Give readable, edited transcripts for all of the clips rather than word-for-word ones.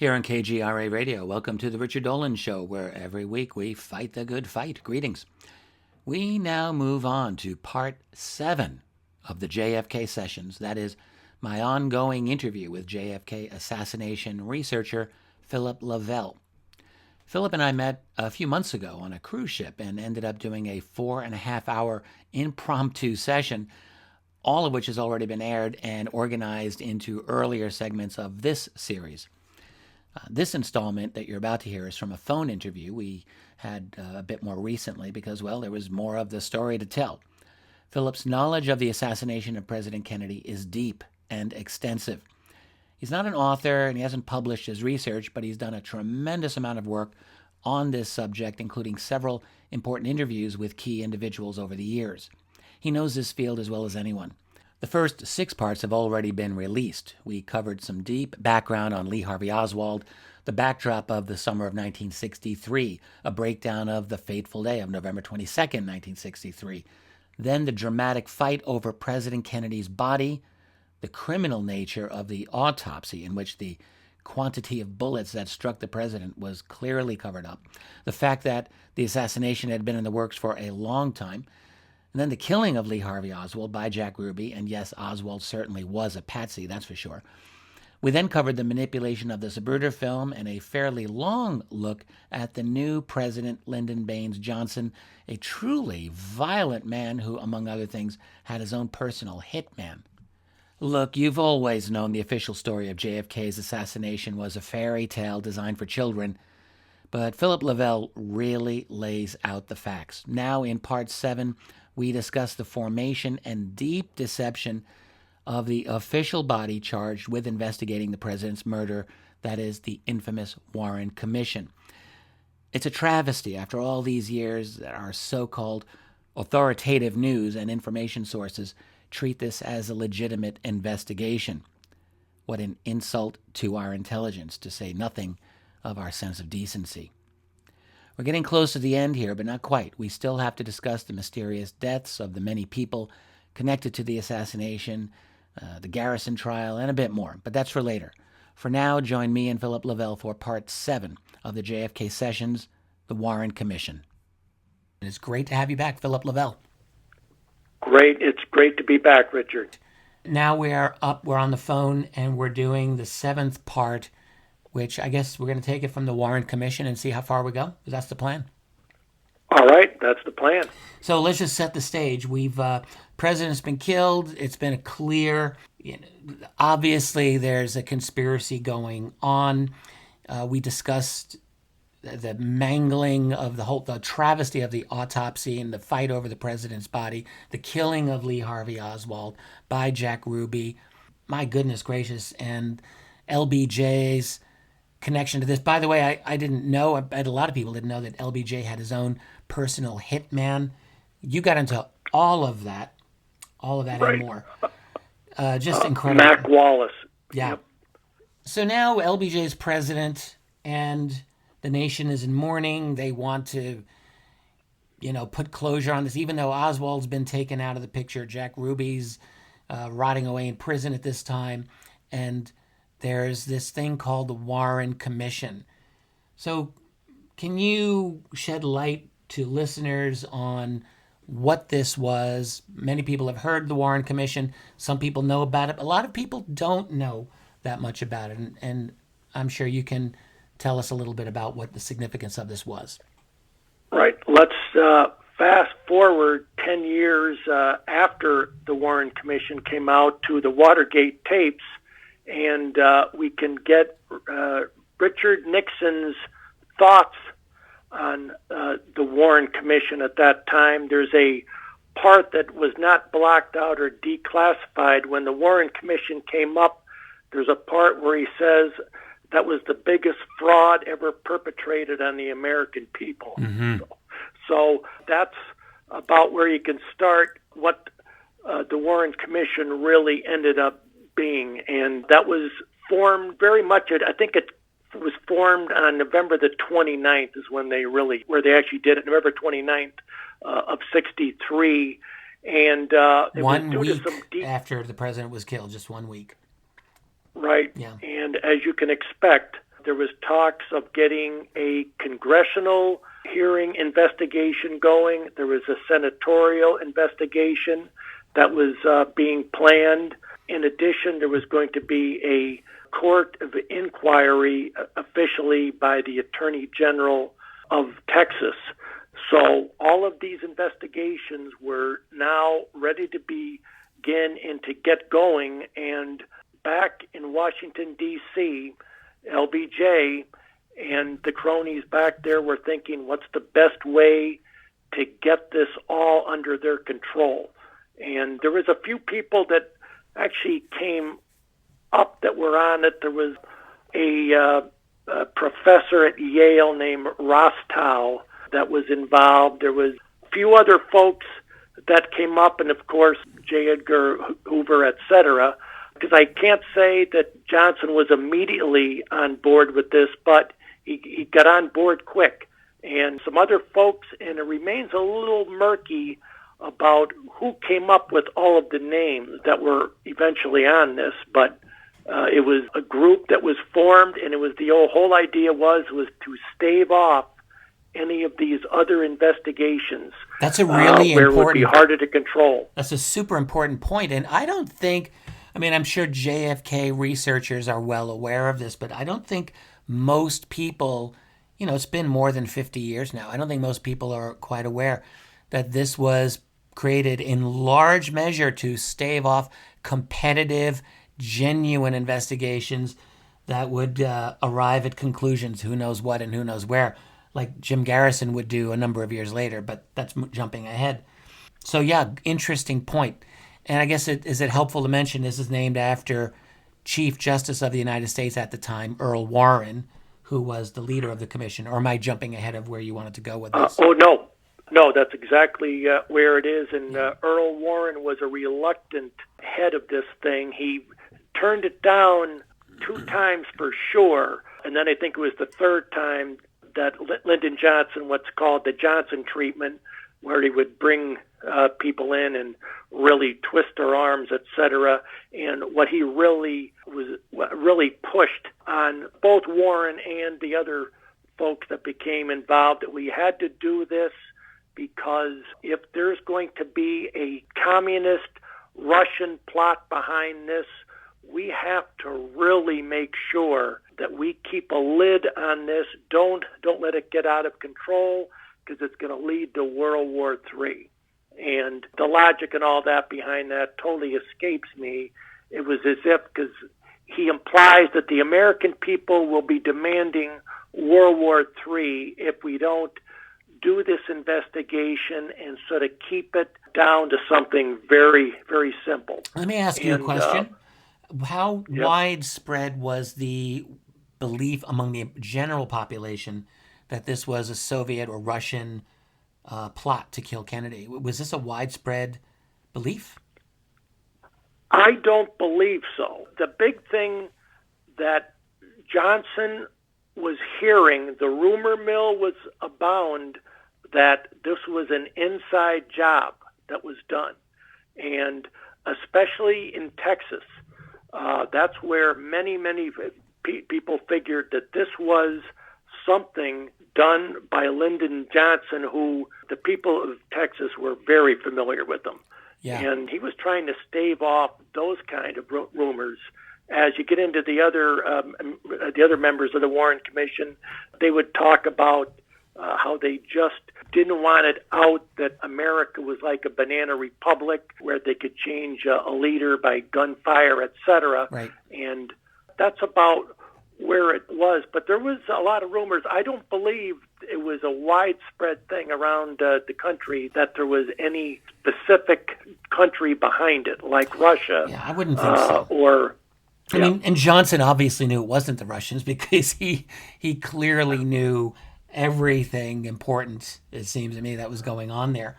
Here on KGRA Radio, welcome to the Richard Dolan Show, where every week we fight the good fight. Greetings. We now move on to part 7 of the JFK Sessions. That is my ongoing interview with JFK assassination researcher Phillip Lavelle. Phillip and I met a few months ago on a cruise ship and ended up doing a 4.5-hour impromptu session, all of which has already been aired and organized into earlier segments of this series. This installment that you're about to hear is from a phone interview we had a bit more recently because, well, there was more of the story to tell. Phillip's knowledge of the assassination of President Kennedy is deep and extensive. He's not an author and he hasn't published his research, but he's done a tremendous amount of work on this subject, including several important interviews with key individuals over the years. He knows this field as well as anyone. The first 6 parts have already been released. We covered some deep background on Lee Harvey Oswald, the backdrop of the summer of 1963, a breakdown of the fateful day of November 22nd, 1963, then the dramatic fight over President Kennedy's body, the criminal nature of the autopsy in which the quantity of bullets that struck the president was clearly covered up, the fact that the assassination had been in the works for a long time, and then the killing of Lee Harvey Oswald by Jack Ruby, and yes, Oswald certainly was a patsy, that's for sure. We then covered the manipulation of the Zapruder film and a fairly long look at the new President Lyndon Baines Johnson, a truly violent man who, among other things, had his own personal hitman. Look, you've always known the official story of JFK's assassination was a fairy tale designed for children, but Phillip Lavelle really lays out the facts. Now in part 7, we discuss the formation and deep deception of the official body charged with investigating the president's murder, that is, the infamous Warren Commission. It's a travesty, after all these years, that our so-called authoritative news and information sources treat this as a legitimate investigation. What an insult to our intelligence, to say nothing of our sense of decency. We're getting close to the end here, but not quite. We still have to discuss the mysterious deaths of the many people connected to the assassination, the Garrison trial, and a bit more. But that's for later. For now, join me and Phillip Lavelle for Part 7 of the JFK Sessions, the Warren Commission. It's great to have you back, Phillip Lavelle. Great. It's great to be back, Richard. Now we're on the phone, and we're doing the 7th part, which I guess we're going to take it from the Warren Commission and see how far we go. That's the plan. All right, that's the plan. So let's just set the stage. President's been killed. It's been clear. Obviously, there's a conspiracy going on. We discussed the mangling of the travesty of the autopsy and the fight over the president's body, the killing of Lee Harvey Oswald by Jack Ruby. My goodness gracious, and LBJ's connection to this. By the way, I didn't know, I bet a lot of people didn't know that LBJ had his own personal hitman. You got into all of that Right. and more. Just incredible. Mac Wallace. Yeah. Yep. So now LBJ is president and the nation is in mourning. They want to, put closure on this, even though Oswald's been taken out of the picture. Jack Ruby's rotting away in prison at this time. And there's this thing called the Warren Commission. So can you shed light to listeners on what this was? Many people have heard the Warren Commission. Some people know about it. A lot of people don't know that much about it. And I'm sure you can tell us a little bit about what the significance of this was. Right. Let's fast forward 10 years after the Warren Commission came out to the Watergate Tapes, and we can get Richard Nixon's thoughts on the Warren Commission at that time. There's a part that was not blocked out or declassified. When the Warren Commission came up, there's a part where he says that was the biggest fraud ever perpetrated on the American people. Mm-hmm. So that's about where you can start what the Warren Commission really ended up being. And that was formed very much, I think it was formed on November the 29th is when where they actually did it, November 29th of 63. And it 1 was week after the president was killed, just 1 week. Right. Yeah. And as you can expect, There was talks of getting a congressional hearing investigation going. There was a senatorial investigation that was being planned. In addition, there was going to be a court of inquiry officially by the Attorney General of Texas. So all of these investigations were now ready to begin and to get going. And back in Washington, D.C., LBJ and the cronies back there were thinking, what's the best way to get this all under their control? And there was a few people that actually came up that were on it. There was a professor at Yale named Rostow that was involved. There was a few other folks that came up, and of course, J. Edgar Hoover, etc. Because I can't say that Johnson was immediately on board with this, but he got on board quick. And some other folks, and it remains a little murky about who came up with all of the names that were eventually on this, but it was a group that was formed, and it was the whole idea was to stave off any of these other investigations. That's a really where important... it would be harder to control. That's a super important point, and I don't think... I mean, I'm sure JFK researchers are well aware of this, but I don't think most people, it's been more than 50 years now. I don't think most people are quite aware that this was created in large measure to stave off competitive, genuine investigations that would arrive at conclusions, who knows what and who knows where, like Jim Garrison would do a number of years later, but that's jumping ahead. So yeah, interesting point. And I guess is it helpful to mention this is named after Chief Justice of the United States at the time, Earl Warren, who was the leader of the commission? Or am I jumping ahead of where you wanted to go with this? No, that's exactly where it is. And Earl Warren was a reluctant head of this thing. He turned it down 2 times for sure. And then I think it was the 3rd time that Lyndon Johnson, what's called the Johnson treatment, where he would bring people in and really twist their arms, etc. And what he really pushed on both Warren and the other folks that became involved, that we had to do this because if there's going to be a communist Russian plot behind this, we have to really make sure that we keep a lid on this. Don't let it get out of control, because it's going to lead to World War III. And the logic and all that behind that totally escapes me. It was as if, because he implies that the American people will be demanding World War III if we don't do this investigation and sort of keep it down to something very, very simple. Let me ask you a question. How widespread was the belief among the general population that this was a Soviet or Russian plot to kill Kennedy? Was this a widespread belief? I don't believe so. The big thing that Johnson was hearing, the rumor mill was abound that this was an inside job that was done. And especially in Texas, that's where many people figured that this was something done by Lyndon Johnson, who the people of Texas were very familiar with him. Yeah. And he was trying to stave off those kind of rumors. As you get into the other members of the Warren Commission, they would talk about how they just didn't want it out that America was like a banana republic where they could change a leader by gunfire, etc. Right. And that's about where it was. But there was a lot of rumors. I don't believe it was a widespread thing around the country that there was any specific country behind it, like Russia. Yeah, I wouldn't think so. I mean, and Johnson obviously knew it wasn't the Russians because he clearly knew everything important, it seems to me, that was going on there.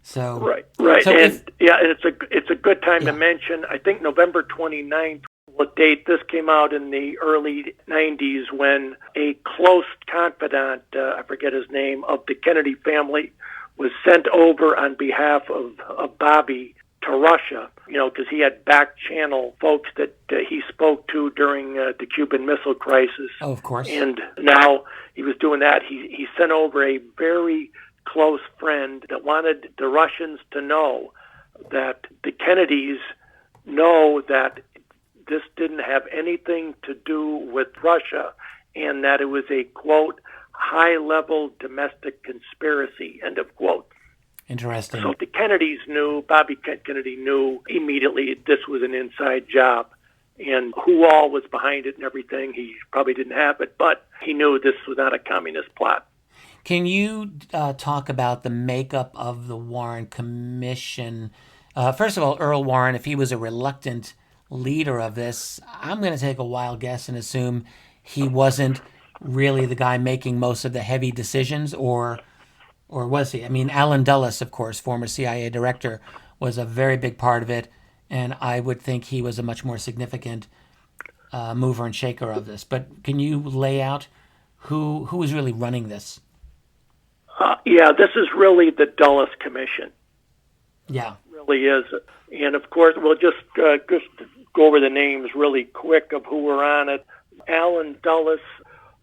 So right. So and it's a good time to mention, I think November 29th, what date this came out in the early 90s, when a close confidant, I forget his name, of the Kennedy family was sent over on behalf of Bobby to Russia. because he had back channel folks that he spoke to during the Cuban Missile Crisis. Oh, of course. And now he was doing that. He sent over a very close friend that wanted the Russians to know that the Kennedys know that this didn't have anything to do with Russia, and that it was a, quote, high-level domestic conspiracy, end of quote. Interesting. So the Kennedys knew, Bobby Kennedy knew immediately this was an inside job. And who all was behind it and everything, he probably didn't have it, but he knew this was not a communist plot. Can you talk about the makeup of the Warren Commission? First of all, Earl Warren, if he was a reluctant leader of this, I'm going to take a wild guess and assume he wasn't really the guy making most of the heavy decisions, or was he? I mean, Allen Dulles, of course, former CIA director, was a very big part of it, and I would think he was a much more significant mover and shaker of this. But can you lay out who was really running this? This is really the Dulles Commission. Yeah. It really is. And, of course, we'll just go over the names really quick of who were on it. Allen Dulles.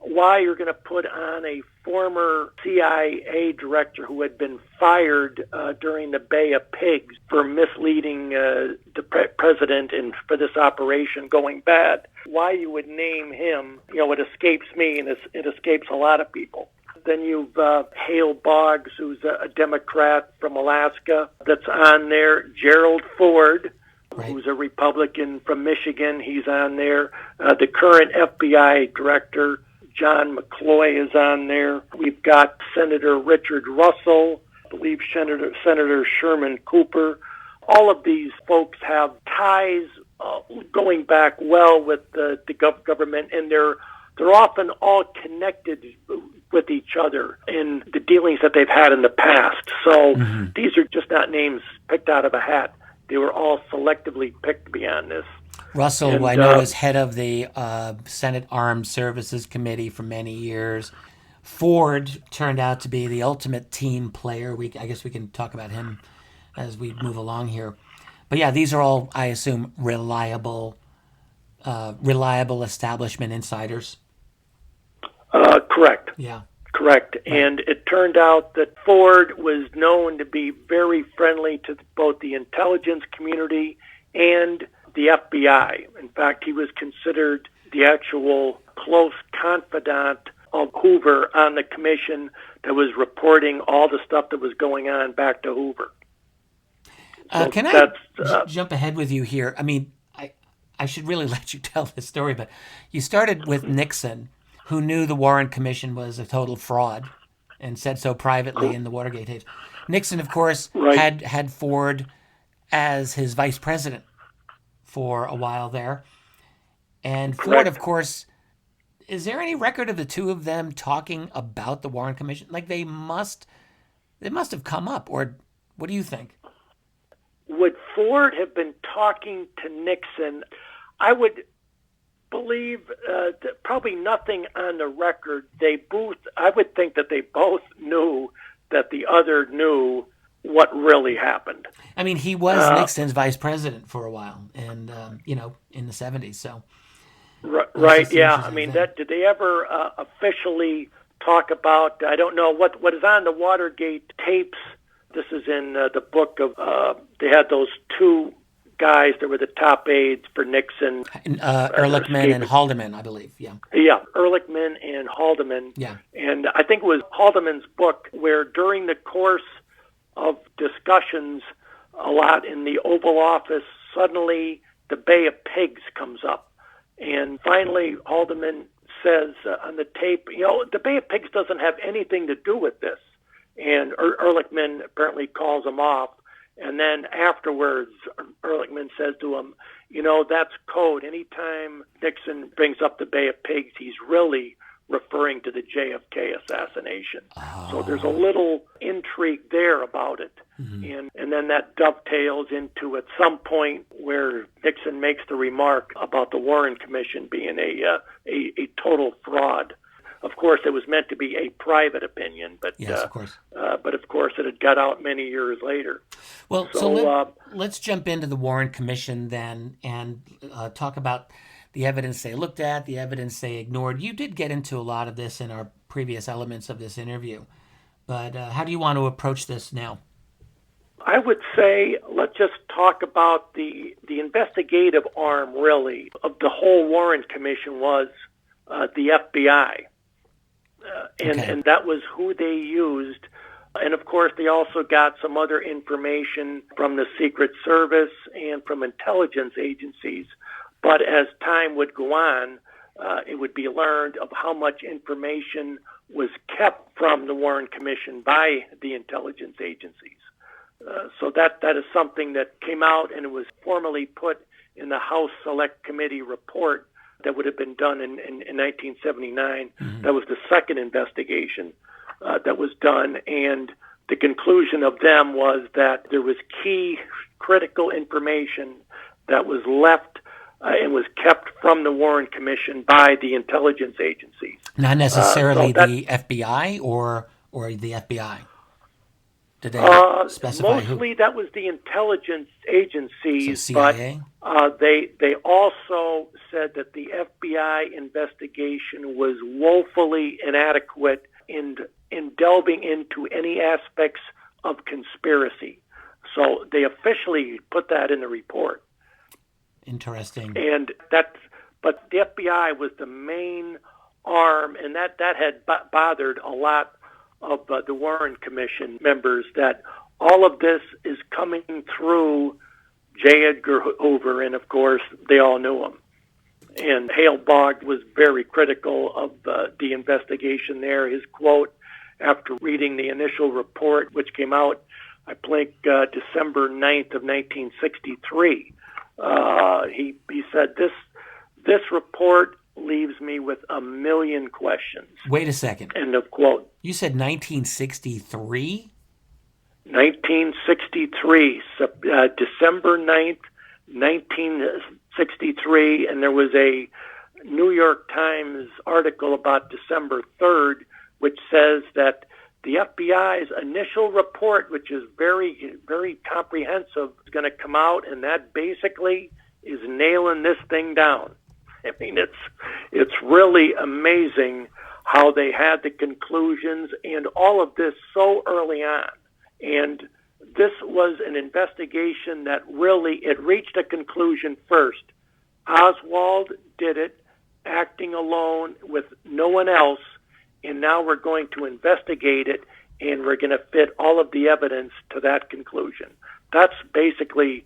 Why you're going to put on a former CIA director who had been fired during the Bay of Pigs for misleading the president and for this operation going bad. Why you would name him, it escapes me, and it escapes a lot of people. Then you've Hale Boggs, who's a Democrat from Alaska, that's on there. Gerald Ford, right, who's a Republican from Michigan, he's on there. The current FBI director, John McCloy, is on there. We've got Senator Richard Russell, I believe Senator Sherman Cooper. All of these folks have ties going back well with the government, and they're often all connected with each other in the dealings that they've had in the past. So these are just not names picked out of a hat. They were all selectively picked beyond this. Russell, who I know was head of the Senate Armed Services Committee for many years. Ford turned out to be the ultimate team player. I guess we can talk about him as we move along here. But yeah, these are all, I assume, reliable establishment insiders. Correct. Yeah. Correct. Right. And it turned out that Ford was known to be very friendly to both the intelligence community and the FBI. In fact, he was considered the actual close confidant of Hoover on the commission that was reporting all the stuff that was going on back to Hoover. So can I jump ahead with you here? I mean, I should really let you tell this story, but you started with Nixon, who knew the Warren Commission was a total fraud and said so privately in the Watergate tapes. Nixon, of course, right, had Ford as his vice president for a while there. And Ford, correct, of course, is there any record of the two of them talking about the Warren Commission? Like they must have come up, or what do you think? Would Ford have been talking to Nixon? I would believe probably nothing on the record. I would think that they both knew that the other knew what really happened. I mean, he was Nixon's vice president for a while, and in the 70s. So, right, yeah. I mean, did they ever officially talk about? I don't know what is on the Watergate tapes. This is in the book of. They had those two guys that were the top aides for Nixon. Ehrlichman and Haldeman, I believe, yeah. Yeah, Ehrlichman and Haldeman. Yeah. And I think it was Haldeman's book where during the course of discussions a lot in the Oval Office, suddenly the Bay of Pigs comes up. And finally, Haldeman says on the tape, the Bay of Pigs doesn't have anything to do with this. And Ehrlichman apparently calls him off. And then afterwards, Ehrlichman says to him, that's code. Anytime Nixon brings up the Bay of Pigs, he's really referring to the JFK assassination. Oh. So there's a little intrigue there about it. Mm-hmm. And then that dovetails into at some point where Nixon makes the remark about the Warren Commission being a total fraud. Of course, it was meant to be a private opinion, but yes, of course. But of course, it had got out many years later. Well, so let's jump into the Warren Commission then and talk about the evidence they looked at, the evidence they ignored. You did get into a lot of this in our previous elements of this interview, but how do you want to approach this now? I would say let's just talk about the investigative arm, really, of the whole Warren Commission was the FBI. And that was who they used. And, of course, they also got some other information from the Secret Service and from intelligence agencies. But as time would go on, it would be learned of how much information was kept from the Warren Commission by the intelligence agencies. So that is something that came out, and it was formally put in the House Select Committee report that would have been done in 1979. Mm-hmm. That was the second investigation that was done, and the conclusion of them was that there was key critical information that was left and was kept from the Warren Commission by the intelligence agencies. Not necessarily the FBI or the FBI? Did they specify mostly who? That was the intelligence agencies, so CIA? But they also said that the FBI investigation was woefully inadequate in delving into any aspects of conspiracy. So they officially put that in the report. Interesting. But the FBI was the main arm, and that had bothered a lot of the Warren Commission members, that all of this is coming through J. Edgar Hoover, and of course they all knew him. And Hale Bogg was very critical of the investigation there. His quote after reading the initial report, which came out, I think, December 9th of 1963, he said, this report leaves me with a million questions. Wait a second. End of quote. You said 1963? 1963, December 9th, 1963, and there was a New York Times article about December 3rd, which says that the FBI's initial report, which is very, very comprehensive, is going to come out, and that basically is nailing this thing down. I mean, it's really amazing how they had the conclusions and all of this so early on. And this was an investigation that really, it reached a conclusion first. Oswald did it, acting alone with no one else, and now we're going to investigate it, and we're going to fit all of the evidence to that conclusion. That's basically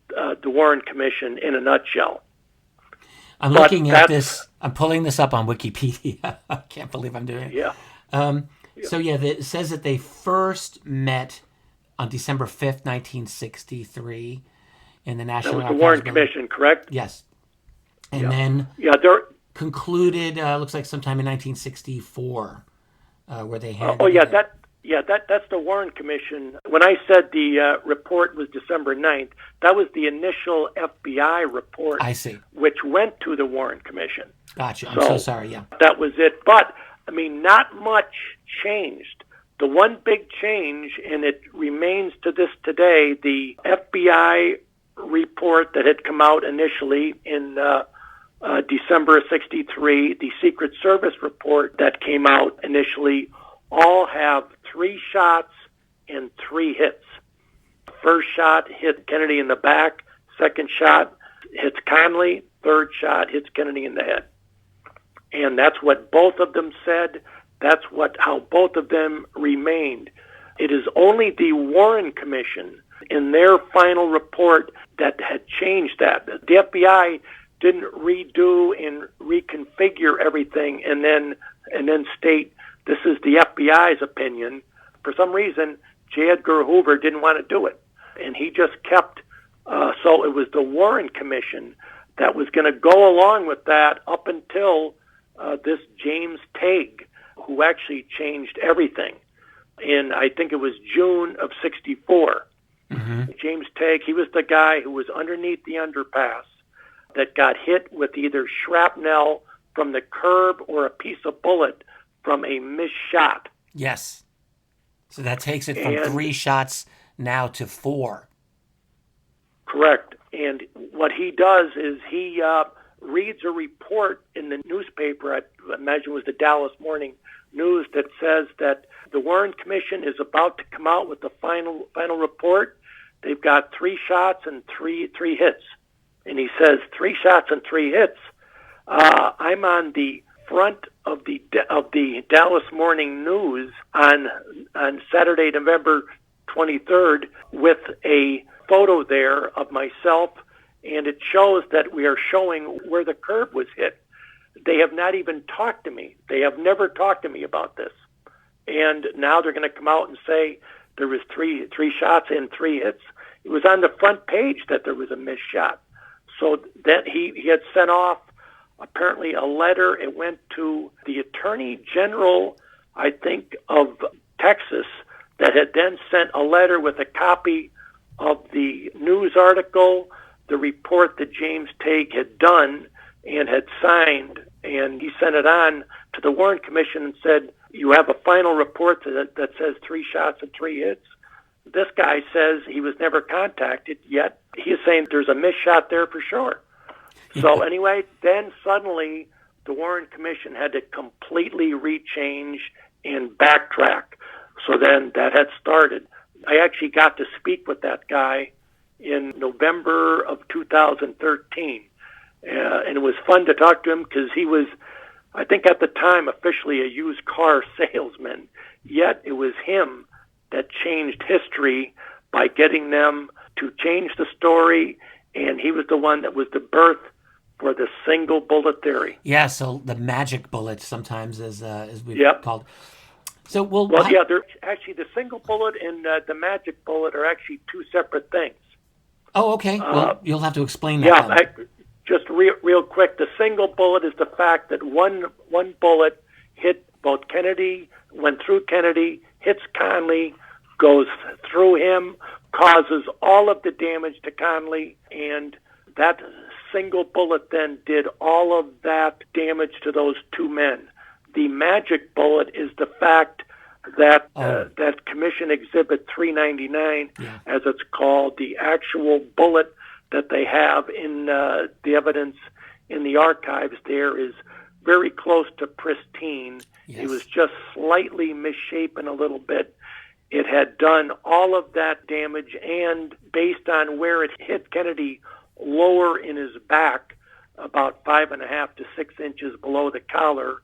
the Warren Commission in a nutshell. I'm looking at this. I'm pulling this up on Wikipedia. I can't believe I'm doing it. Yeah. So, it says that they first met on December 5th, 1963 in the National Archives. That was the Warren Commission, correct? Yes. And then concluded, looks like sometime in 1964, where they had... That's the Warren Commission. When I said the report was December 9th, that was the initial FBI report. I see. Which went to the Warren Commission. Gotcha. I'm so sorry, yeah. That was it. But, I mean, not much changed. The one big change, and it remains to this today, the FBI report that had come out initially in December of 63, the Secret Service report that came out initially, all have 3 shots and 3 hits. First shot hit Kennedy in the back. Second shot hits Conley. Third shot hits Kennedy in the head. And that's what both of them said. That's how both of them remained. It is only the Warren Commission in their final report that had changed that. The FBI didn't redo and reconfigure everything and then state this is the FBI's opinion. For some reason, J. Edgar Hoover didn't want to do it, and he just kept. So it was the Warren Commission that was going to go along with that up until this James Tague, who actually changed everything. In, I think it was June of 64. Mm-hmm. James Tague, he was the guy who was underneath the underpass that got hit with either shrapnel from the curb or a piece of bullet from a missed shot. Yes. So that takes it from 3 shots now to 4. Correct. And what he does is he reads a report in the newspaper, I imagine it was the Dallas Morning News, that says that the Warren Commission is about to come out with the final report. They've got 3 shots and three hits. And he says 3 shots and 3 hits. I'm on the front of the Dallas Morning News on Saturday, November 23rd, with a photo there of myself, and it shows that we are showing where the curb was hit. They have not even talked to me. They have never talked to me about this. And now they're going to come out and say there was three shots and 3 hits. It was on the front page that there was a missed shot. So that he had sent off apparently a letter. It went to the Attorney General, I think, of Texas, that had then sent a letter with a copy of the news article, the report that James Tague had done and had signed, and he sent it on to the Warren Commission and said, you have a final report that says 3 shots and 3 hits. This guy says he was never contacted, yet he is saying there's a missed shot there for sure. So anyway, then suddenly the Warren Commission had to completely rechange and backtrack. So then that had started. I actually got to speak with that guy in November of 2013. And it was fun to talk to him because he was, I think at the time, officially a used car salesman. Yet it was him that changed history by getting them to change the story, and he was the one that was the birth for the single bullet theory. Yeah, so the magic bullet sometimes as we've called. So they're actually the single bullet and the magic bullet are actually 2 separate things. Oh, okay. Well, you'll have to explain that. Just real quick, the single bullet is the fact that one bullet hit both Kennedy, went through Kennedy, hits Conley, goes through him, causes all of the damage to Conley, and that single bullet then did all of that damage to those 2 men. The magic bullet is the fact that that Commission Exhibit 399, as it's called, the actual bullet that they have in the evidence in the archives there is very close to pristine. It was just slightly misshapen a little bit. It had done all of that damage, and based on where it hit Kennedy lower in his back, about 5.5 to 6 inches below the collar,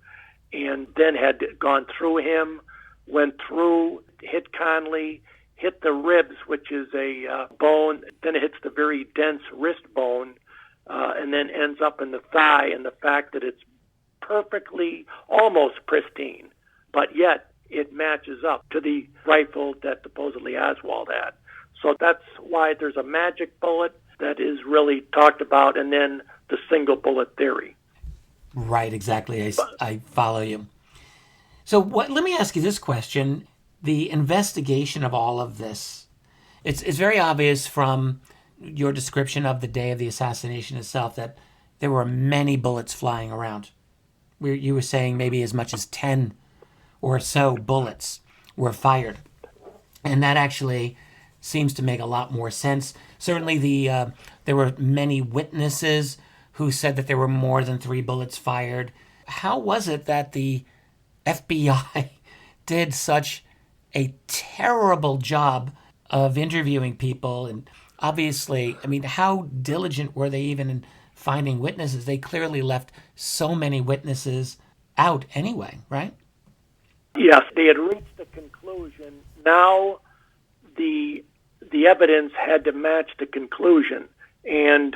and then had gone through him, went through, hit Conley, hit the ribs, which is a bone, then it hits the very dense wrist bone, and then ends up in the thigh, and the fact that it's perfectly, almost pristine, but yet it matches up to the rifle that supposedly Oswald had. So that's why there's a magic bullet that is really talked about, and then the single bullet theory. Right, exactly. I follow you. So let me ask you this question. The investigation of all of this, it's very obvious from your description of the day of the assassination itself that there were many bullets flying around. You were saying maybe as much as 10 or so bullets were fired. And that actually seems to make a lot more sense. Certainly there were many witnesses who said that there were more than 3 bullets fired. How was it that the FBI did such a terrible job of interviewing people? And obviously, I mean, how diligent were they even in finding witnesses? They clearly left so many witnesses out anyway, right? Yes, they had reached the conclusion. Now the evidence had to match the conclusion, and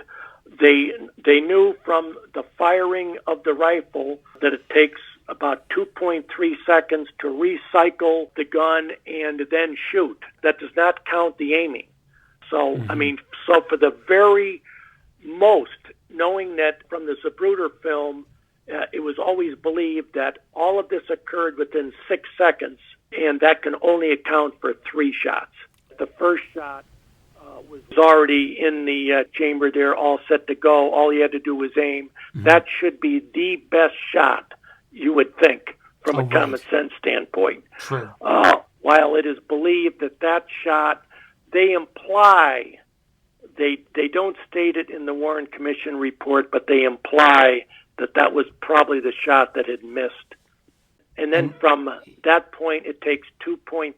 they knew from the firing of the rifle that it takes about 2.3 seconds to recycle the gun and then shoot. That does not count the aiming. So, so for the very most, knowing that from the Zapruder film, it was always believed that all of this occurred within 6 seconds, and that can only account for 3 shots. The first shot was already in the chamber there, all set to go. All he had to do was aim. Mm-hmm. That should be the best shot, you would think, from a common sense standpoint. True. While it is believed that shot, they imply they don't state it in the Warren Commission report, but they imply that that was probably the shot that had missed. And then from that point, it takes 2.3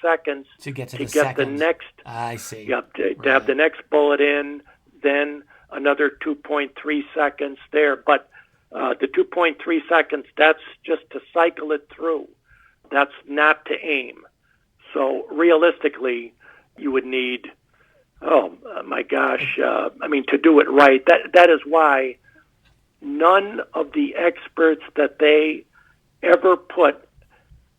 seconds to get the next. I see. Yep, to have the next bullet in, then another 2.3 seconds there. But the 2.3 seconds, that's just to cycle it through. That's not to aim. So realistically, you would need, to do it right. That is why none of the experts that they ever put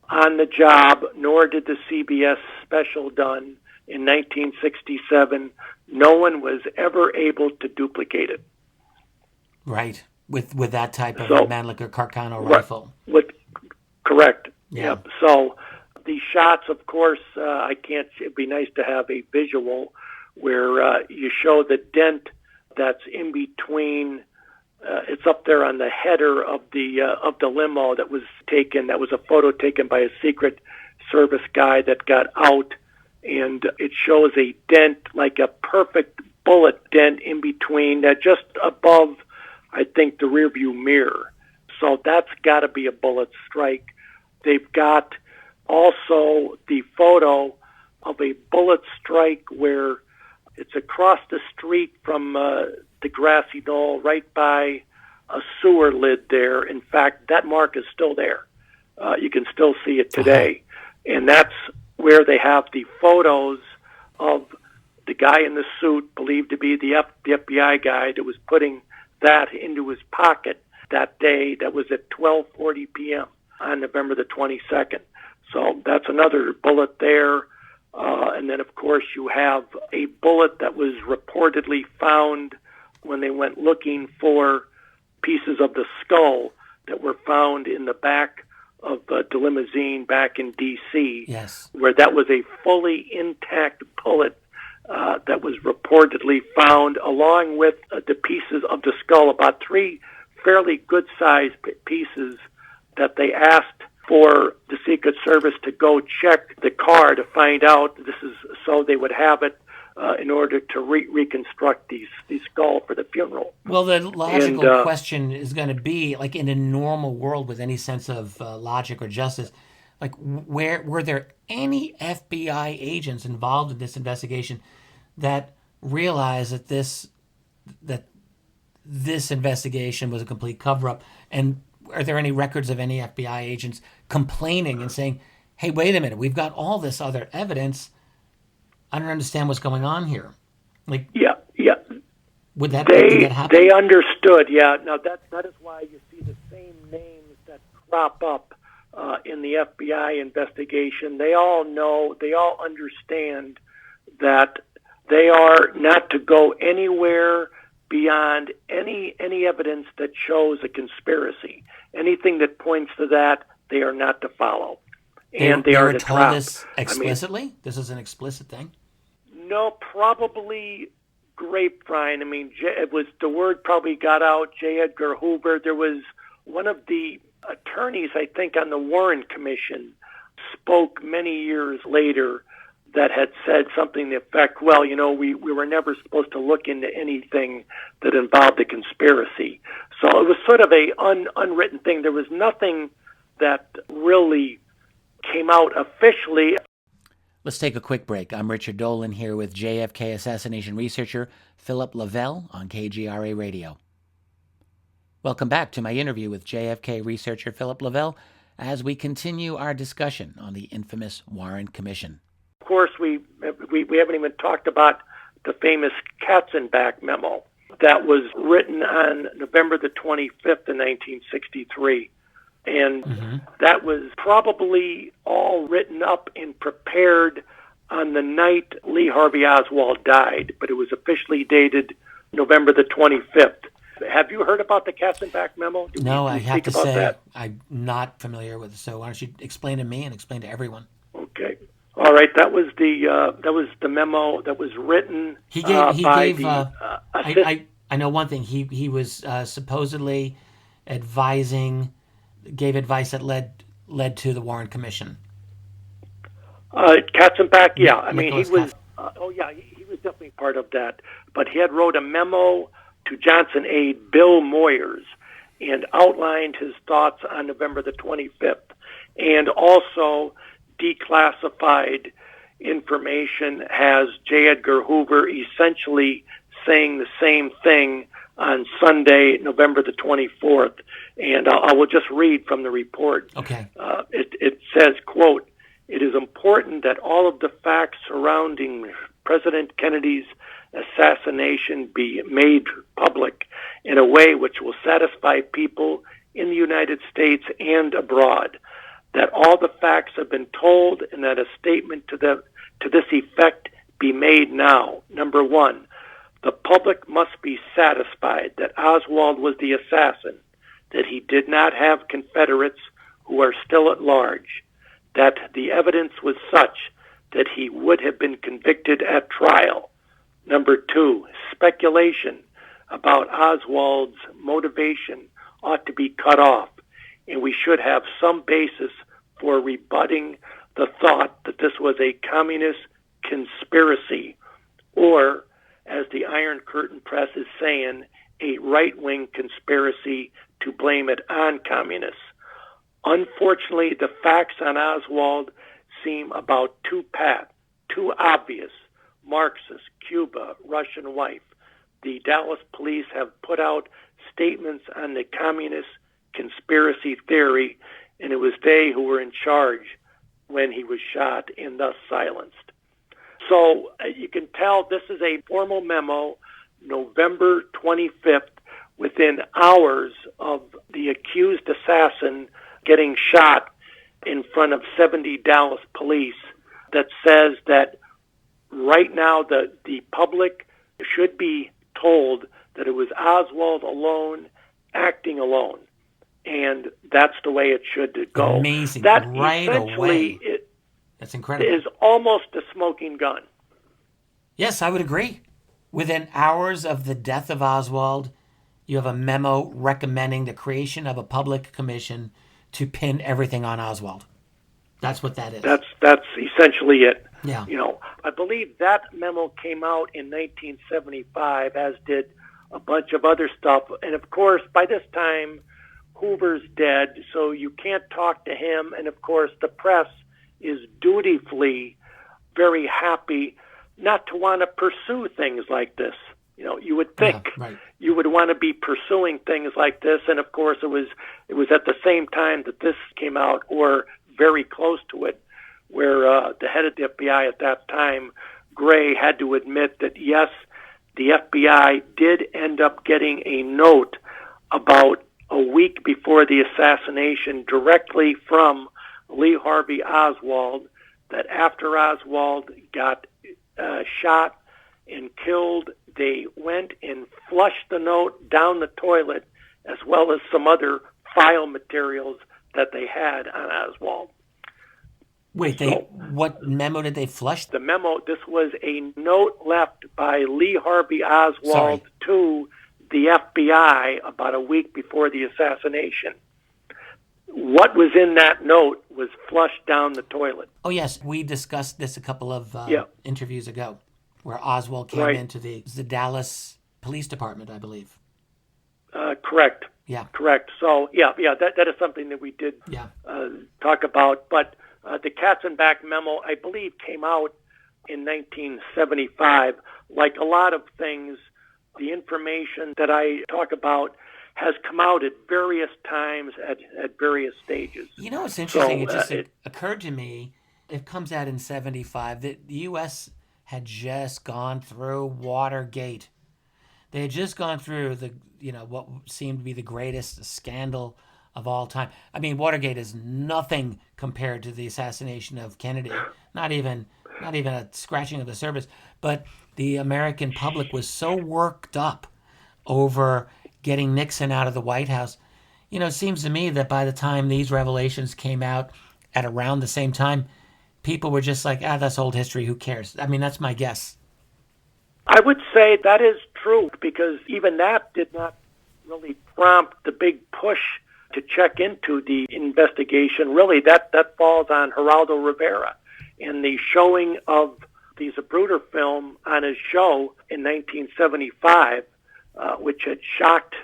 on the job, nor did the CBS special done in 1967, no one was ever able to duplicate it. Right, with that type of Mannlicher Carcano rifle. Correct. Yeah. Yep. So these shots, of course, it'd be nice to have a visual where you show the dent that's in between. It's up there on the header of the limo that was taken. That was a photo taken by a Secret Service guy that got out, and it shows a dent, like a perfect bullet dent in between, just above, I think, the rearview mirror. So that's got to be a bullet strike. They've got also the photo of a bullet strike where it's across the street from the grassy knoll, right by a sewer lid there. In fact, that mark is still there. You can still see it today. And that's where they have the photos of the guy in the suit, believed to be the FBI guy, that was putting that into his pocket that day. That was at 12:40 p.m. on November the 22nd. So that's another bullet there. And then, of course, you have a bullet that was reportedly found when they went looking for pieces of the skull that were found in the back of the limousine back in D.C., yes, where that was a fully intact bullet that was reportedly found, along with the pieces of the skull, about 3 fairly good-sized pieces that they asked for the Secret Service to go check the car to find out. This is so they would have it in order to reconstruct these skull for the funeral. Well, the logical question is going to be, like, in a normal world with any sense of logic or justice, like, were there any FBI agents involved in this investigation that realized that this investigation was a complete cover-up? And are there any records of any FBI agents complaining and saying, hey, wait a minute, we've got all this other evidence. I don't understand what's going on here. Like, yeah. Did that happen? They understood, yeah. Now, that is why you see the same names that crop up in the FBI investigation. They all know, they all understand that they are not to go anywhere beyond any evidence that shows a conspiracy. Anything that points to that, they are not to follow. And they are to told drop. This explicitly? This is an explicit thing? No, probably grapevine. I mean, the word probably got out. J. Edgar Hoover. There was one of the attorneys, I think, on the Warren Commission spoke many years later that had said something to the effect, well, we were never supposed to look into anything that involved a conspiracy. So it was sort of a unwritten thing. There was nothing that really came out officially. Let's take a quick break. I'm Richard Dolan here with JFK assassination researcher Phillip Lavelle on KGRA Radio. Welcome back to my interview with JFK researcher Phillip Lavelle as we continue our discussion on the infamous Warren Commission. Of course, we haven't even talked about the famous Katzenback Memo that was written on November the 25th of 1963. And that was probably all written up and prepared on the night Lee Harvey Oswald died, but it was officially dated November the 25th. Have you heard about the Katzenback Memo? No, I have to say that? I'm not familiar with it, so why don't you explain to me and explain to everyone? Okay. All right, that was the memo that was written I know one thing. He was supposedly gave advice that led to the Warren Commission. Katzenback, yeah. I mean, Nicholas he was. He was definitely part of that. but he had wrote a memo to Johnson aide Bill Moyers and outlined his thoughts on November the 25th, and also declassified information has J. Edgar Hoover essentially saying the same thing on Sunday, November the 24th. And I will just read from the report. Okay. It says, quote, "It is important that all of the facts surrounding President Kennedy's assassination be made public in a way which will satisfy people in the United States and abroad, that all the facts have been told, and that a statement to this effect be made now. Number one, the public must be satisfied that Oswald was the assassin, that he did not have Confederates who are still at large, that the evidence was such that he would have been convicted at trial. Number two, speculation about Oswald's motivation ought to be cut off, and we should have some basis for rebutting the thought that this was a communist conspiracy, or, as the Iron Curtain Press is saying, a right-wing conspiracy to blame it on communists. Unfortunately, the facts on Oswald seem about too pat, too obvious. Marxist, Cuba, Russian wife. The Dallas police have put out statements on the communist conspiracy theory, and it was they who were in charge when he was shot and thus silenced." So you can tell this is a formal memo, November 25th, within hours of the accused assassin getting shot in front of 70 Dallas police, that says that right now the public should be told that it was Oswald alone acting alone. And that's the way it should go. Amazing. That right essentially away. That's incredible. Is almost a smoking gun. Yes, I would agree. Within hours of the death of Oswald, you have a memo recommending the creation of a public commission to pin everything on Oswald. That's what that is. That's essentially it. Yeah. You know, I believe that memo came out in 1975, as did a bunch of other stuff. And of course, by this time, Hoover's dead, so you can't talk to him. And of course, the press is dutifully very happy not to want to pursue things like this. You know, you would think you would want to be pursuing things like this. And of course, it was at the same time that this came out, or very close to it, where the head of the FBI at that time, Gray, had to admit that, yes, the FBI did end up getting a note about a week before the assassination directly from Lee Harvey Oswald, that after Oswald got shot and killed, they went and flushed the note down the toilet, as well as some other file materials that they had on Oswald. Wait, what memo did they flush? The memo, this was a note left by Lee Harvey Oswald to the FBI about a week before the assassination. What was in that note was flushed down the toilet. Oh, yes. We discussed this a couple of interviews ago, where Oswald came into the Dallas Police Department, I believe. Correct. Yeah. Correct. So, that is something that we did talk about. But the Katzenback Memo, I believe, came out in 1975. Like a lot of things, the information that I talk about has come out at various times, at various stages. You know, it's interesting. It occurred to me, it comes out in 75, that the U.S. had just gone through Watergate. They had just gone through what seemed to be the greatest scandal of all time. I mean, Watergate is nothing compared to the assassination of Kennedy. Not even a scratching of the surface. But the American public was so worked up over getting Nixon out of the White House. You know, it seems to me that by the time these revelations came out at around the same time, people were just like, that's old history, who cares? I mean, that's my guess. I would say that is true, because even that did not really prompt the big push to check into the investigation. Really, that falls on Geraldo Rivera and the showing of the Zapruder film on his show in 1975, which had shocked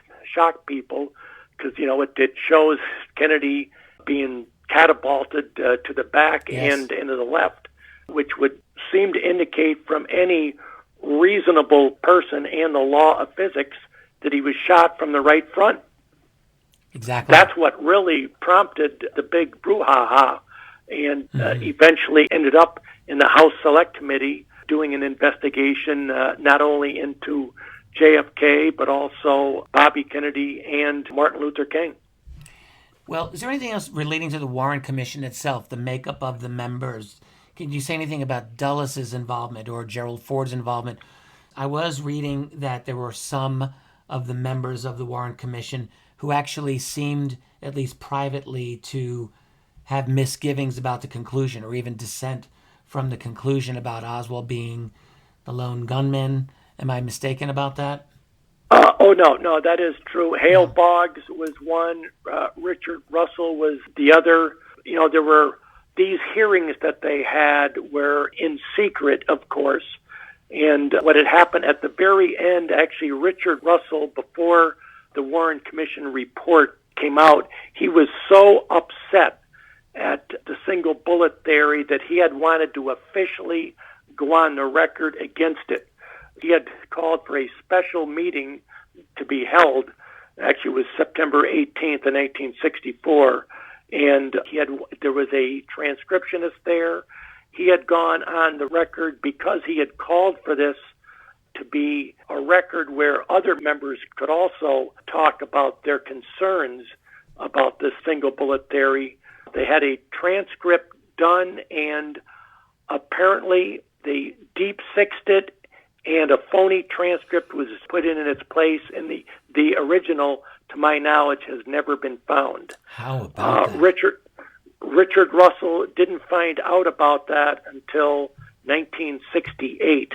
people because, it shows Kennedy being catapulted to the back and into the left, which would seem to indicate from any reasonable person and the law of physics that he was shot from the right front. Exactly. That's what really prompted the big brouhaha, and eventually ended up in the House Select Committee doing an investigation not only into JFK, but also Bobby Kennedy and Martin Luther King. Well, is there anything else relating to the Warren Commission itself, the makeup of the members? Can you say anything about Dulles' involvement or Gerald Ford's involvement? I was reading that there were some of the members of the Warren Commission who actually seemed, at least privately, to have misgivings about the conclusion or even dissent from the conclusion about Oswald being the lone gunman. Am I mistaken about that? No, that is true. Hale Boggs was one. Richard Russell was the other. There were these hearings that they had were in secret, of course. And what had happened at the very end, actually, Richard Russell, before the Warren Commission report came out, he was so upset at the single bullet theory that he had wanted to officially go on the record against it. He had called for a special meeting to be held. Actually, it was September 18th in 1964. And there was a transcriptionist there. He had gone on the record because he had called for this to be a record where other members could also talk about their concerns about this single bullet theory. They had a transcript done, and apparently they deep-sixed it, and a phony transcript was put in its place, and the original, to my knowledge, has never been found. How about that? Richard Russell didn't find out about that until 1968,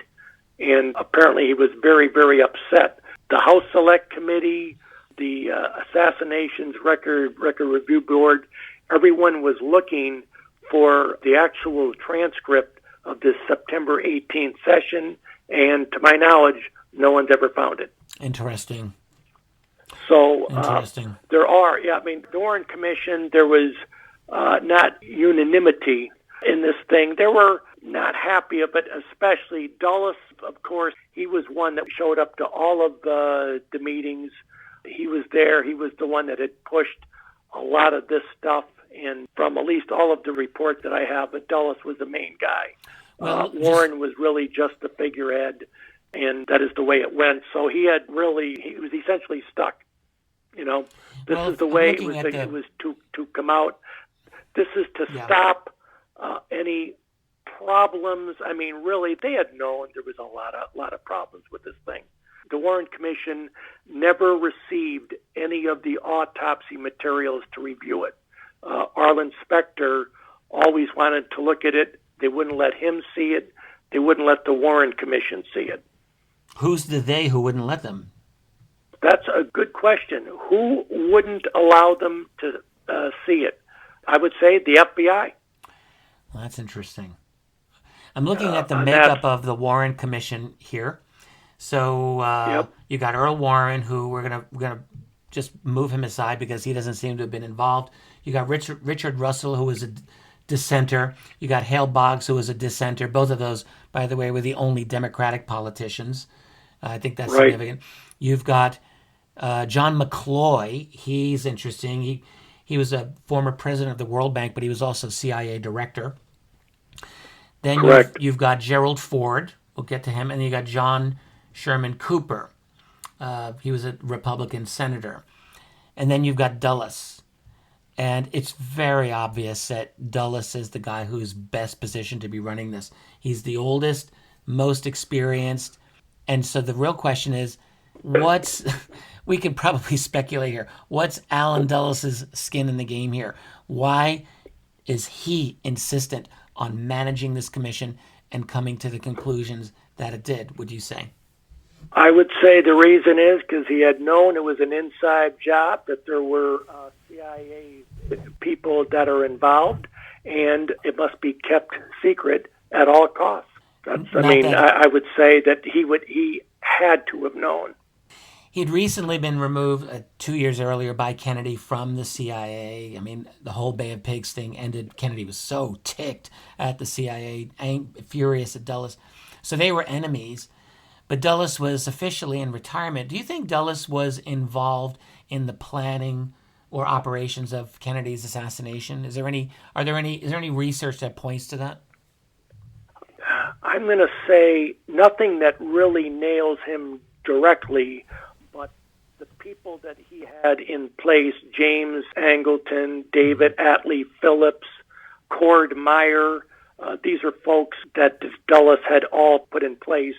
and apparently he was very, very upset. The House Select Committee, the Assassinations Record Review Board, everyone was looking for the actual transcript of this September 18th session, and to my knowledge, no one's ever found it. Interesting. So Interesting. There are, the Warren Commission, there was not unanimity in this thing. They were not happy, but especially Dulles, of course, he was one that showed up to all of the meetings. He was there. He was the one that had pushed a lot of this stuff. And from at least all of the reports that I have, but Dulles was the main guy. Warren was really just the figurehead, and that is the way it went. So he was essentially stuck. This is the way it was to come out. This is to stop any problems. I mean, really, they had known there was a lot of problems with this thing. The Warren Commission never received any of the autopsy materials to review it. Arlen Specter always wanted to look at it. They wouldn't let him see it. They wouldn't let the Warren Commission see it. Who's the they who wouldn't let them? That's a good question. Who wouldn't allow them to see it? I would say the FBI. Well, that's interesting. I'm looking at the makeup of the Warren Commission here. So you got Earl Warren, who we're gonna just move him aside because he doesn't seem to have been involved. You got Richard Russell, who was a dissenter. You got Hale Boggs, who was a dissenter. Both of those, by the way, were the only Democratic politicians. I think that's significant. You've got John McCloy. He's interesting. He was a former president of the World Bank, but he was also CIA director. Then you've got Gerald Ford. We'll get to him. And you got John Sherman Cooper. He was a Republican senator. And then you've got Dulles. And it's very obvious that Dulles is the guy who's best positioned to be running this. He's the oldest, most experienced. And so the real question is, we could probably speculate here. What's Alan Dulles' skin in the game here? Why is he insistent on managing this commission and coming to the conclusions that it did, would you say? I would say the reason is because he had known it was an inside job, that there were CIA people that are involved, and it must be kept secret at all costs. I would say that he had to have known. He'd recently been removed 2 years earlier by Kennedy from the CIA. I mean, the whole Bay of Pigs thing ended. Kennedy was so ticked at the CIA, furious at Dulles. So they were enemies. But Dulles was officially in retirement. Do you think Dulles was involved in the planning or operations of Kennedy's assassination? Is there any research that points to that? I'm going to say nothing that really nails him directly, but the people that he had in place, James Angleton, David Atlee Phillips, Cord Meyer, these are folks that Dulles had all put in place.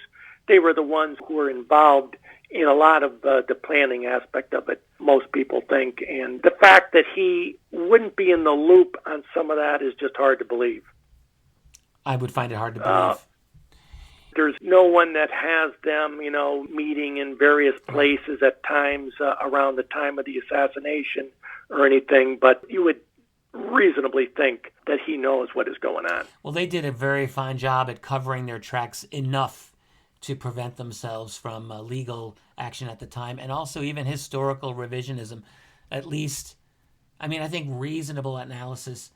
They were the ones who were involved in a lot of the planning aspect of it, most people think. And the fact that he wouldn't be in the loop on some of that is just hard to believe. I would find it hard to believe. There's no one that has them, meeting in various places at times around the time of the assassination or anything, but you would reasonably think that he knows what is going on. Well, they did a very fine job at covering their tracks enough to prevent themselves from legal action at the time, and also even historical revisionism. At least, I think reasonable analysis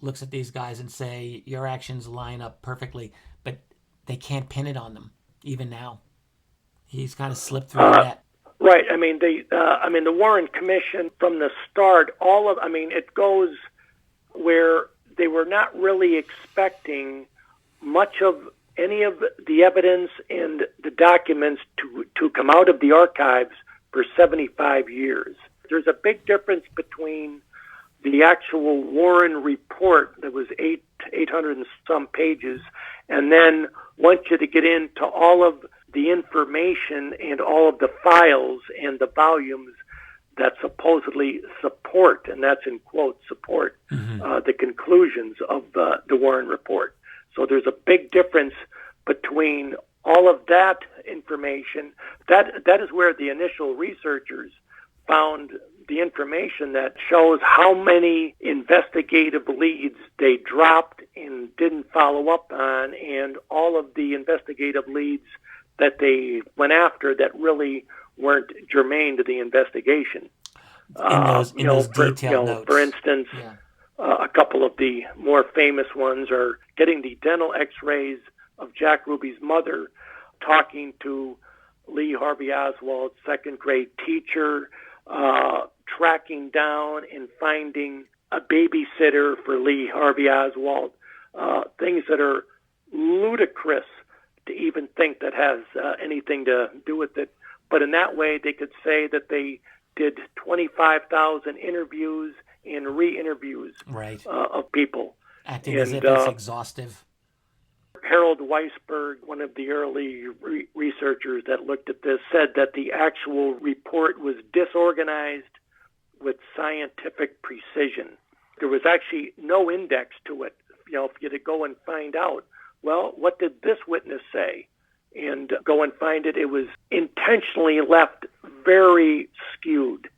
looks at these guys and say, your actions line up perfectly, but they can't pin it on them, even now. He's kind of slipped through the net. Right. The Warren Commission from the start, it goes where they were not really expecting much of any of the evidence and the documents to come out of the archives for 75 years. There's a big difference between the actual Warren report that was 800 and some pages, and then want you to get into all of the information and all of the files and the volumes that supposedly support, and that's in quotes, support, the conclusions of the Warren report. So there's a big difference between all of that information. That is where the initial researchers found the information that shows how many investigative leads they dropped and didn't follow up on, and all of the investigative leads that they went after that really weren't germane to the investigation. In those detailed notes. For instance, a couple of the more famous ones are getting the dental x-rays of Jack Ruby's mother, talking to Lee Harvey Oswald's second grade teacher, tracking down and finding a babysitter for Lee Harvey Oswald, things that are ludicrous to even think that has anything to do with it. But in that way, they could say that they did 25,000 interviews and re-interviews of people. Acting as if it's exhaustive. Harold Weisberg, one of the early researchers that looked at this, said that the actual report was disorganized with scientific precision. There was actually no index to it, for you to go and find out, well, what did this witness say? And go and find it. It was intentionally left very skewed.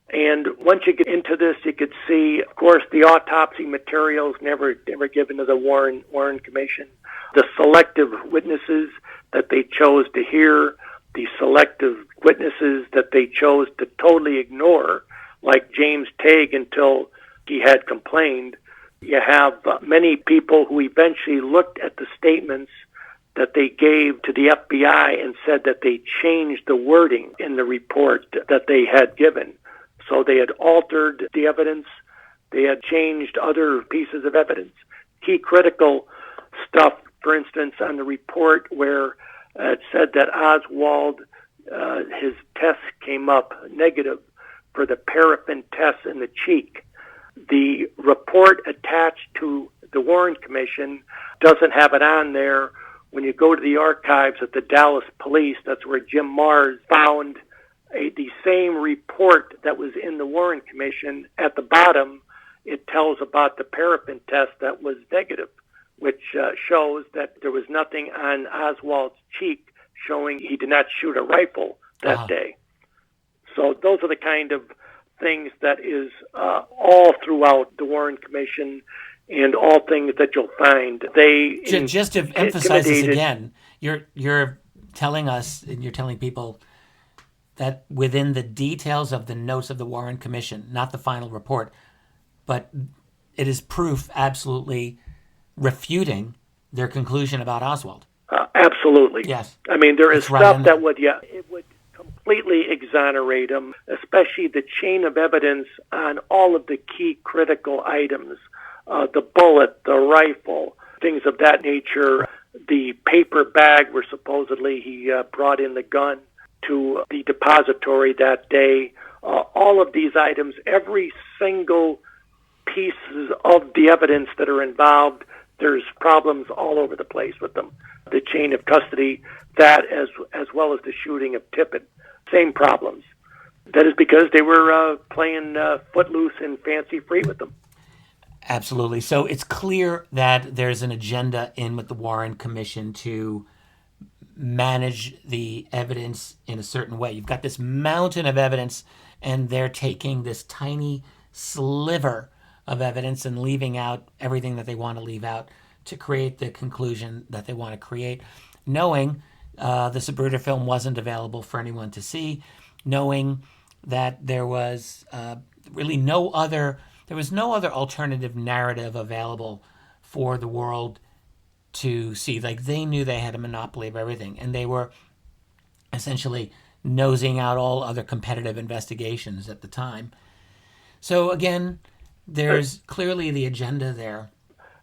And once you get into this, you could see, of course, the autopsy materials never given to the Warren Commission, the selective witnesses that they chose to hear, the selective witnesses that they chose to totally ignore, like James Tague until he had complained. You have many people who eventually looked at the statements that they gave to the FBI and said that they changed the wording in the report that they had given. So they had altered the evidence. They had changed other pieces of evidence. Key critical stuff, for instance, on the report where it said that Oswald, his tests came up negative for the paraffin test in the cheek. The report attached to the Warren Commission doesn't have it on there. When you go to the archives at the Dallas Police, that's where Jim Mars found the same report that was in the Warren Commission. At the bottom, it tells about the paraffin test that was negative, which shows that there was nothing on Oswald's cheek showing he did not shoot a rifle that day. So those are the kind of things that is all throughout the Warren Commission. and all things that you'll find. They just to emphasize this again, you're telling us, and you're telling people that within the details of the notes of the Warren Commission, not the final report, but it is proof absolutely refuting their conclusion about Oswald. Absolutely. Yes. I mean, there is right stuff that would completely exonerate him, especially the chain of evidence on all of the key critical items, the bullet, the rifle, things of that nature, the paper bag where supposedly he brought in the gun to the depository that day. All of these items, every single pieces of the evidence that are involved, there's problems all over the place with them. The chain of custody, that as well as the shooting of Tippit, same problems. That is because they were playing footloose and fancy free with them. Absolutely. So it's clear that there's an agenda in with the Warren Commission to manage the evidence in a certain way. You've got this mountain of evidence, and they're taking this tiny sliver of evidence and leaving out everything that they want to leave out to create the conclusion that they want to create, knowing the Zapruder film wasn't available for anyone to see, knowing that there was really no other alternative narrative available for the world to see. Like, they knew they had a monopoly of everything, and they were essentially nosing out all other competitive investigations at the time. So again, there's clearly the agenda there.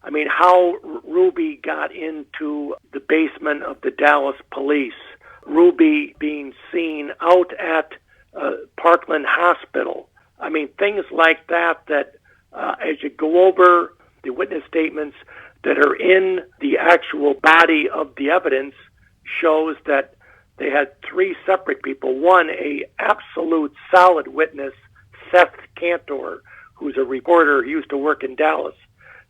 I mean, how Ruby got into the basement of the Dallas police, Ruby being seen out at Parkland Hospital. I mean, things like that as you go over the witness statements that are in the actual body of the evidence, shows that they had three separate people. One, a absolute solid witness, Seth Cantor, who's a reporter who used to work in Dallas,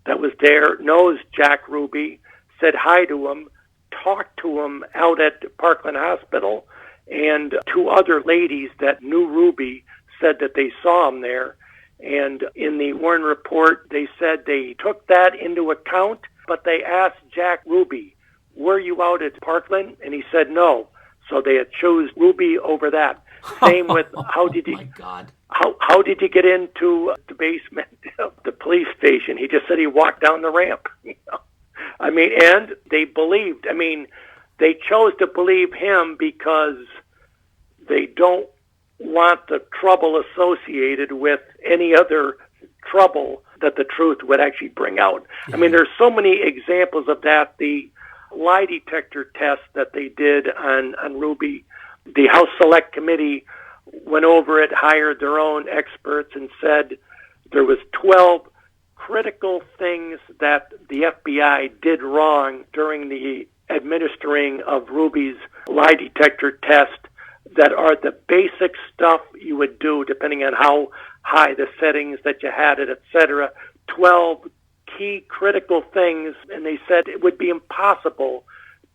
that was there, knows Jack Ruby, said hi to him, talked to him out at Parkland Hospital, and two other ladies that knew Ruby said that they saw him there. And in the Warren report, they said they took that into account, but they asked Jack Ruby, were you out at Parkland? And he said no. So they had chose Ruby over that. Same with how did you get into the basement of the police station? He just said he walked down the ramp. I mean, and they believed. I mean, they chose to believe him because they don't want the trouble associated with any other trouble that the truth would actually bring out. I mean, there's so many examples of that. The lie detector test that they did on Ruby, the House Select Committee went over it, hired their own experts, and said there was 12 critical things that the FBI did wrong during the administering of Ruby's lie detector test that are the basic stuff you would do depending on how high the settings that you had it, etc. 12 key critical things, and they said it would be impossible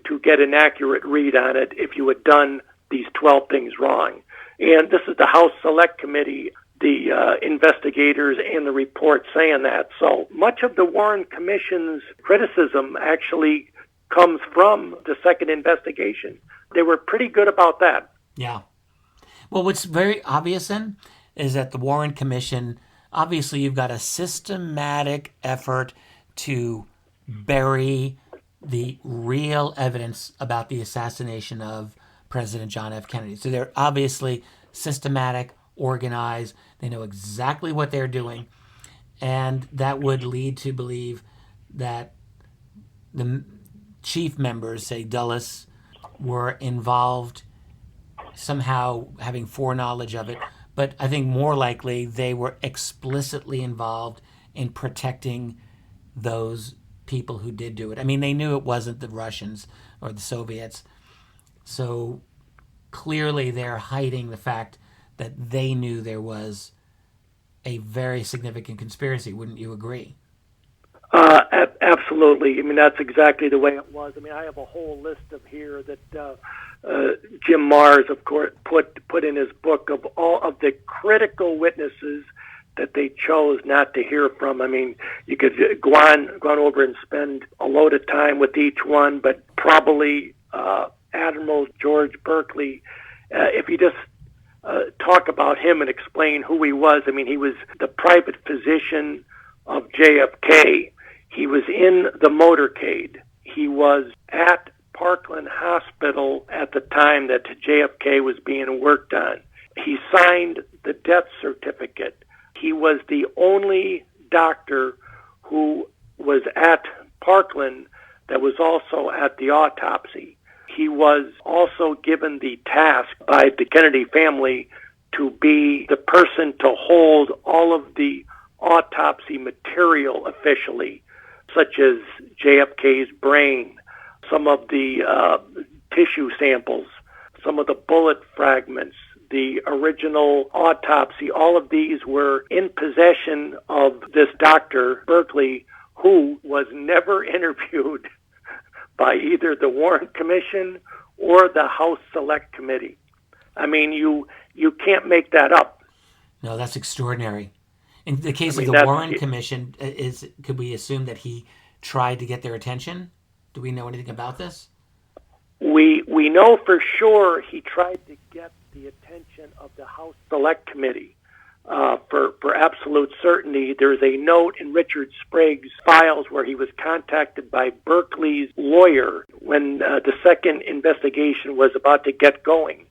to get an accurate read on it if you had done these 12 things wrong. And this is the House Select Committee, the investigators, and the report saying that. So much of the Warren Commission's criticism actually comes from the second investigation. They were pretty good about that. Yeah. Well, what's very obvious then is that the Warren Commission, obviously you've got a systematic effort to bury the real evidence about the assassination of President John F. Kennedy. So they're obviously systematic, organized. They know exactly what they're doing. And that would lead to believe that the chief members, say Dulles, were involved somehow, having foreknowledge of it. But I think more likely they were explicitly involved in protecting those people who did do it. I mean, they knew it wasn't the Russians or the Soviets. So clearly they're hiding the fact that they knew there was a very significant conspiracy. Wouldn't you agree? Absolutely. I mean, that's exactly the way it was. I mean, I have a whole list of here that Jim Marrs, of course, put in his book of all of the critical witnesses that they chose not to hear from. I mean, you could go on over and spend a load of time with each one, but probably Admiral George Burkley, if you just talk about him and explain who he was. I mean, he was the private physician of JFK. He was in the motorcade. He was at Parkland Hospital at the time that JFK was being worked on. He signed the death certificate. He was the only doctor who was at Parkland that was also at the autopsy. He was also given the task by the Kennedy family to be the person to hold all of the autopsy material officially, such as JFK's brain, some of the tissue samples, some of the bullet fragments, the original autopsy. All of these were in possession of this Dr. Burkley, who was never interviewed by either the Warren Commission or the House Select Committee. I mean, you can't make that up. No, that's extraordinary. In the case of the Warren Commission, could we assume that he tried to get their attention? Do we know anything about this? We know for sure he tried to get the attention of the House Select Committee. For absolute certainty, there's a note in Richard Sprague's files where he was contacted by Burkley's lawyer when the second investigation was about to get going.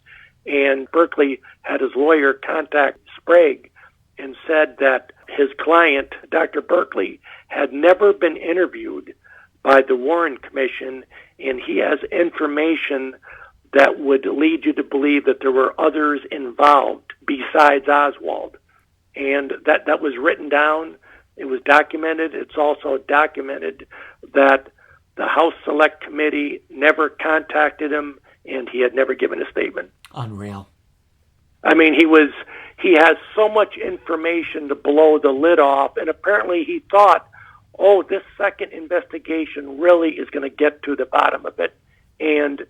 And Burkley had his lawyer contact Sprague and said that his client, Dr. Burkley, had never been interviewed by the Warren Commission, and he has information that would lead you to believe that there were others involved besides Oswald. And that was written down. It was documented. It's also documented that the House Select Committee never contacted him, and he had never given a statement. Unreal. I mean, he has so much information to blow the lid off, and apparently he thought, oh, this second investigation really is going to get to the bottom of it, and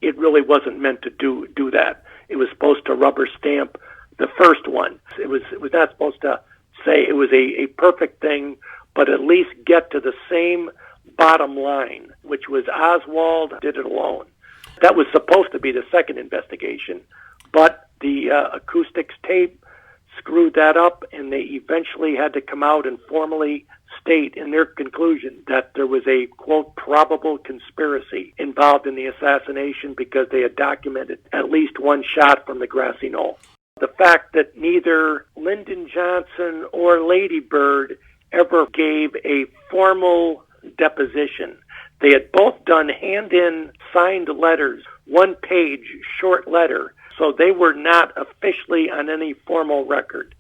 it really wasn't meant to do that. It was supposed to rubber stamp the first one. It was not supposed to say it was a perfect thing, but at least get to the same bottom line, which was Oswald did it alone. That was supposed to be the second investigation, but the acoustics tape screwed that up, and they eventually had to come out and formally state in their conclusion that there was a, quote, probable conspiracy involved in the assassination because they had documented at least one shot from the grassy knoll. The fact that neither Lyndon Johnson or Lady Bird ever gave a formal deposition. They had both done hand-in signed letters, one-page short letter, so they were not officially on any formal record.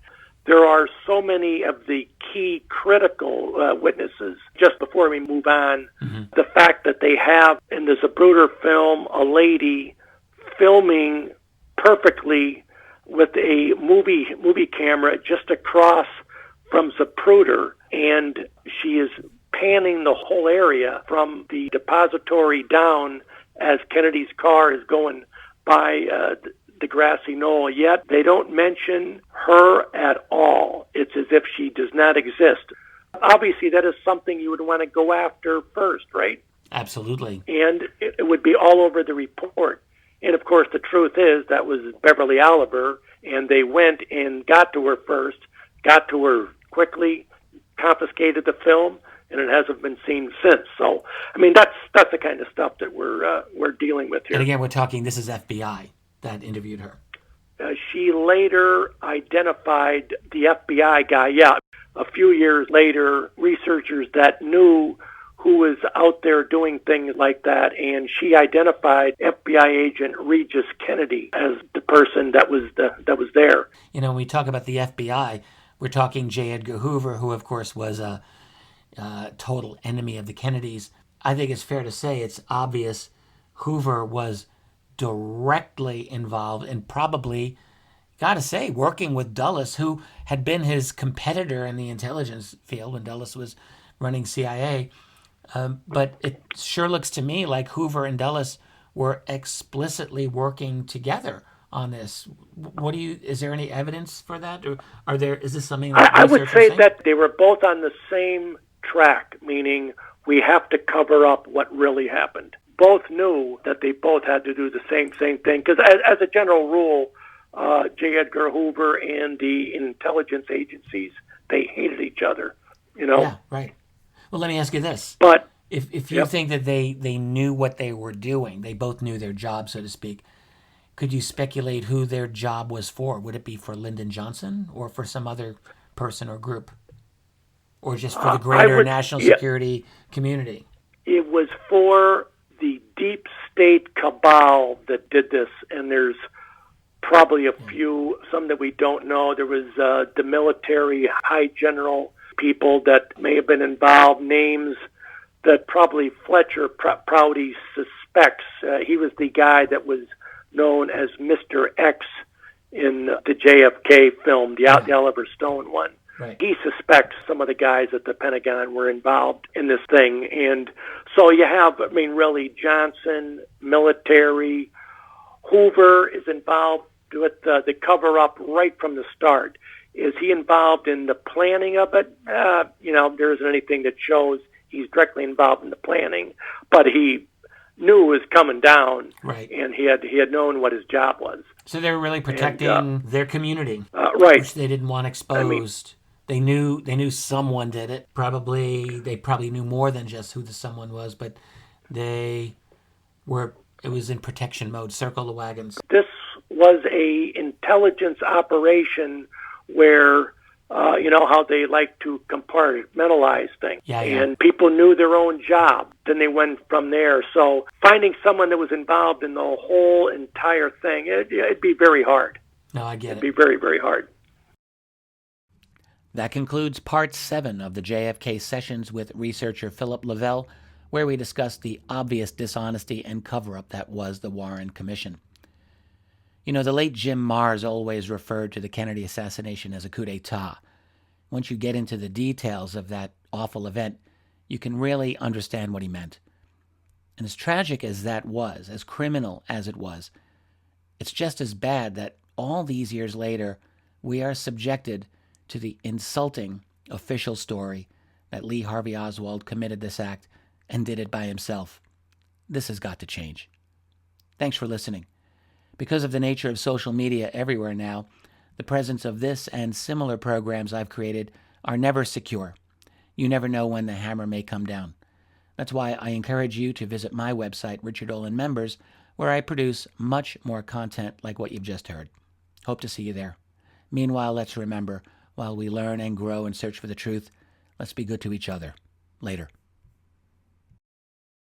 There are so many of the key critical witnesses. Just before we move on, the fact that they have in the Zapruder film a lady filming perfectly with a movie camera just across from Zapruder, and she is panning the whole area from the depository down as Kennedy's car is going by the grassy knoll, yet they don't mention her at all. It's as if she does not exist. Obviously, that is something you would want to go after first, right? Absolutely. And it would be all over the report. And, of course, the truth is that was Beverly Oliver, and they went and got to her first, got to her quickly, confiscated the film, and it hasn't been seen since. So, I mean, that's the kind of stuff that we're dealing with here. And again, we're talking, this is FBI that interviewed her. She later identified the FBI guy. Yeah, a few years later, researchers that knew who was out there doing things like that, and she identified FBI agent Regis Kennedy as the person that was there. You know, when we talk about the FBI, we're talking J. Edgar Hoover, who, of course, was a total enemy of the Kennedys. I think it's fair to say it's obvious Hoover was directly involved and probably, gotta say, working with Dulles, who had been his competitor in the intelligence field when Dulles was running CIA. But it sure looks to me like Hoover and Dulles were explicitly working together on this. What do you? Is there any evidence for that, or is this something that I would say think? that they were both on the same track, meaning we have to cover up what really happened. Both knew that they both had to do the same thing, because as a general rule, J. Edgar Hoover and the intelligence agencies, they hated each other, Yeah, right. Well, let me ask you this. But if you think that they knew what they were doing, they both knew their job, so to speak, could you speculate who their job was for? Would it be for Lyndon Johnson or for some other person or group? Or just for the greater national security community? It was for the deep state cabal that did this, and there's probably a few, some that we don't know. There was the military high general people that may have been involved, names that probably Fletcher Prouty suspects. He was the guy that was known as Mr. X in the JFK film, the Oliver Stone one. Right. He suspects some of the guys at the Pentagon were involved in this thing. And so you have, really Johnson, military. Hoover is involved with the cover-up right from the start. Is he involved in the planning of it? There isn't anything that shows he's directly involved in the planning, but he knew it was coming down, right? And he had known what his job was. So they were really protecting their community, right? Which they didn't want exposed. They knew someone did it. They probably knew more than just who the someone was, but it was in protection mode. Circle the wagons. This was a intelligence operation where, how they like to compartmentalize things. Yeah. And people knew their own job. Then they went from there. So finding someone that was involved in the whole entire thing, it'd be very hard. No, I get it. It'd be very, very hard. That concludes part 7 of the JFK Sessions with researcher Phillip Lavelle, where we discussed the obvious dishonesty and cover-up that was the Warren Commission. The late Jim Marrs always referred to the Kennedy assassination as a coup d'etat. Once you get into the details of that awful event, you can really understand what he meant. And as tragic as that was, as criminal as it was, it's just as bad that all these years later, we are subjected to the insulting official story that Lee Harvey Oswald committed this act and did it by himself. This has got to change. Thanks for listening. Because of the nature of social media everywhere now, the presence of this and similar programs I've created are never secure. You never know when the hammer may come down. That's why I encourage you to visit my website, Richard Dolan Members, where I produce much more content like what you've just heard. Hope to see you there. Meanwhile, let's remember, while we learn and grow and search for the truth, let's be good to each other. Later.